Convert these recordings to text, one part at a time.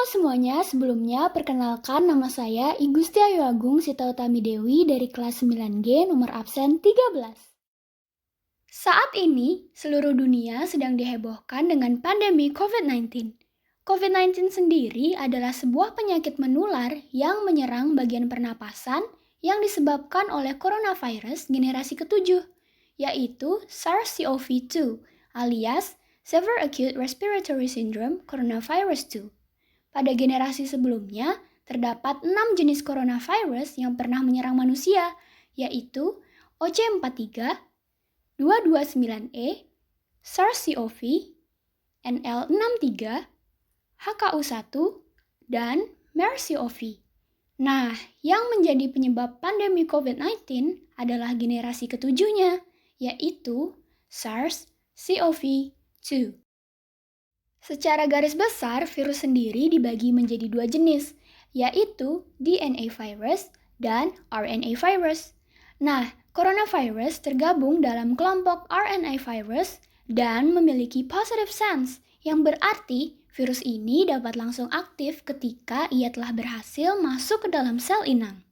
semuanya, sebelumnya perkenalkan nama saya Igusti Ayu Agung Sita Utami Dewi dari kelas 9G nomor absen 13. Saat ini, seluruh dunia sedang dihebohkan dengan pandemi COVID-19. COVID-19 sendiri adalah sebuah penyakit menular yang menyerang bagian pernapasan yang disebabkan oleh coronavirus generasi ketujuh, yaitu SARS-CoV-2 alias Severe Acute Respiratory Syndrome Coronavirus 2. Pada generasi sebelumnya, terdapat 6 jenis coronavirus yang pernah menyerang manusia, yaitu OC43, 229E, SARS-CoV, NL63, HKU1, dan MERS-CoV. Nah, yang menjadi penyebab pandemi COVID-19 adalah generasi ketujuhnya, yaitu SARS-CoV-2. Secara garis besar, virus sendiri dibagi menjadi dua jenis, yaitu DNA virus dan RNA virus. Nah, coronavirus tergabung dalam kelompok RNA virus dan memiliki positive sense, yang berarti virus ini dapat langsung aktif ketika ia telah berhasil masuk ke dalam sel inang.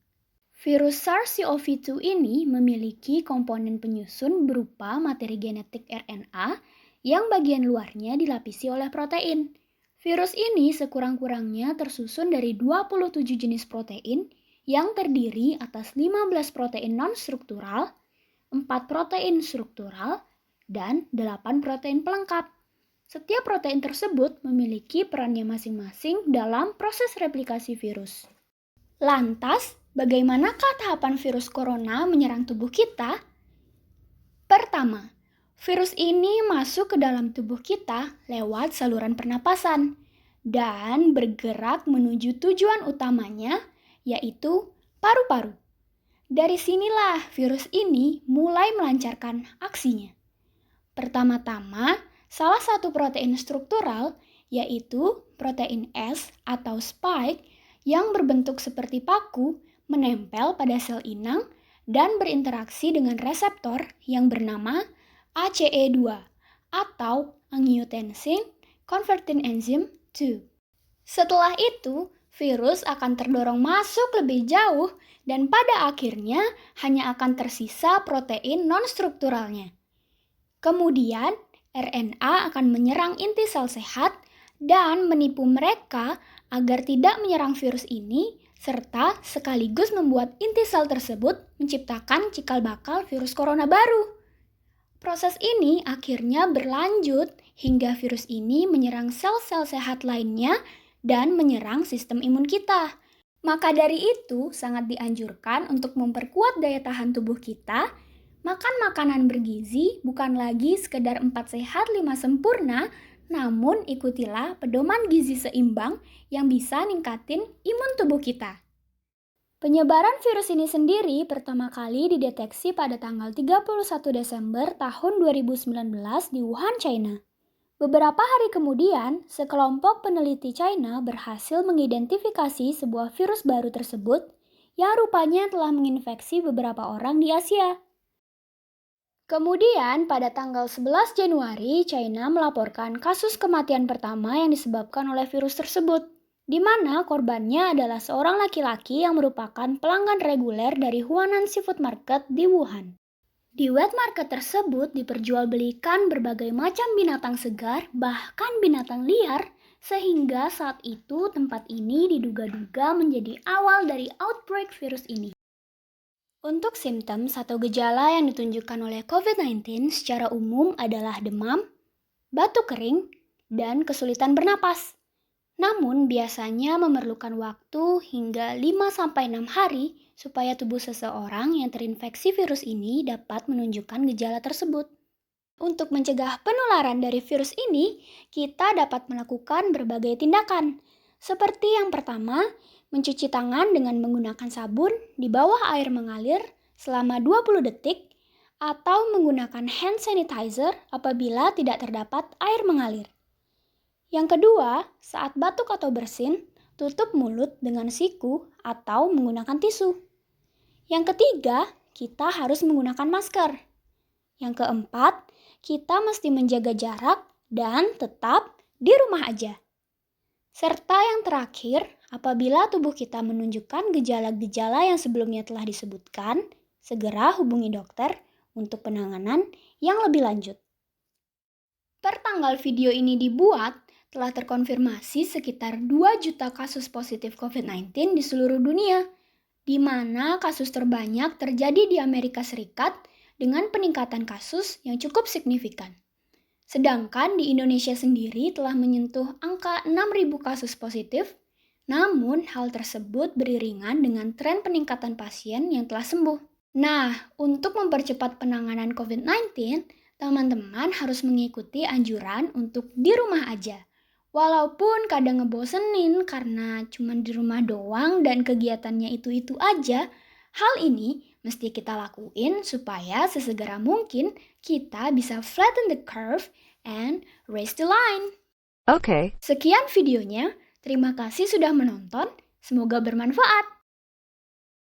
Virus SARS-CoV-2 ini memiliki komponen penyusun berupa materi genetik RNA yang bagian luarnya dilapisi oleh protein. Virus ini sekurang-kurangnya tersusun dari 27 jenis protein yang terdiri atas 15 protein non-struktural, 4 protein struktural, dan 8 protein pelengkap. Setiap protein tersebut memiliki perannya masing-masing dalam proses replikasi virus. Lantas, bagaimanakah tahapan virus corona menyerang tubuh kita? Pertama, virus ini masuk ke dalam tubuh kita lewat saluran pernapasan dan bergerak menuju tujuan utamanya, yaitu paru-paru. Dari sinilah virus ini mulai melancarkan aksinya. Pertama-tama, salah satu protein struktural, yaitu protein S atau spike, yang berbentuk seperti paku, menempel pada sel inang dan berinteraksi dengan reseptor yang bernama ACE2 atau Angiotensin Converting Enzyme 2. Setelah itu, virus akan terdorong masuk lebih jauh dan pada akhirnya hanya akan tersisa protein non-strukturalnya. Kemudian, RNA akan menyerang inti sel sehat dan menipu mereka agar tidak menyerang virus ini serta sekaligus membuat inti sel tersebut menciptakan cikal bakal virus corona baru. Proses ini akhirnya berlanjut hingga virus ini menyerang sel-sel sehat lainnya dan menyerang sistem imun kita. Maka dari itu, sangat dianjurkan untuk memperkuat daya tahan tubuh kita. Makan makanan bergizi bukan lagi sekedar 4 sehat 5 sempurna, namun ikutilah pedoman gizi seimbang yang bisa ningkatin imun tubuh kita. Penyebaran virus ini sendiri pertama kali dideteksi pada tanggal 31 Desember tahun 2019 di Wuhan, China. Beberapa hari kemudian, sekelompok peneliti China berhasil mengidentifikasi sebuah virus baru tersebut yang rupanya telah menginfeksi beberapa orang di Asia. Kemudian, pada tanggal 11 Januari, China melaporkan kasus kematian pertama yang disebabkan oleh virus tersebut, di mana korbannya adalah seorang laki-laki yang merupakan pelanggan reguler dari Huanan Seafood Market di Wuhan. Di wet market tersebut diperjualbelikan berbagai macam binatang segar, bahkan binatang liar, sehingga saat itu tempat ini diduga-duga menjadi awal dari outbreak virus ini. Untuk simptom atau gejala yang ditunjukkan oleh COVID-19 secara umum adalah demam, batuk kering, dan kesulitan bernapas. Namun biasanya memerlukan waktu hingga 5-6 hari supaya tubuh seseorang yang terinfeksi virus ini dapat menunjukkan gejala tersebut. Untuk mencegah penularan dari virus ini, kita dapat melakukan berbagai tindakan. Seperti yang pertama, mencuci tangan dengan menggunakan sabun di bawah air mengalir selama 20 detik atau menggunakan hand sanitizer apabila tidak terdapat air mengalir. Yang kedua, saat batuk atau bersin, tutup mulut dengan siku atau menggunakan tisu. Yang ketiga, kita harus menggunakan masker. Yang keempat, kita mesti menjaga jarak dan tetap di rumah aja. Serta yang terakhir, apabila tubuh kita menunjukkan gejala-gejala yang sebelumnya telah disebutkan, segera hubungi dokter untuk penanganan yang lebih lanjut. Pertanggal video ini dibuat, telah terkonfirmasi sekitar 2 juta kasus positif COVID-19 di seluruh dunia, di mana kasus terbanyak terjadi di Amerika Serikat dengan peningkatan kasus yang cukup signifikan. Sedangkan di Indonesia sendiri telah menyentuh angka 6.000 kasus positif, namun hal tersebut beriringan dengan tren peningkatan pasien yang telah sembuh. Nah, untuk mempercepat penanganan COVID-19, teman-teman harus mengikuti anjuran untuk di rumah aja. Walaupun kadang ngebosenin karena cuma di rumah doang dan kegiatannya itu-itu aja, hal ini mesti kita lakuin supaya sesegera mungkin kita bisa flatten the curve and raise the line. Okay. Sekian videonya, terima kasih sudah menonton, semoga bermanfaat.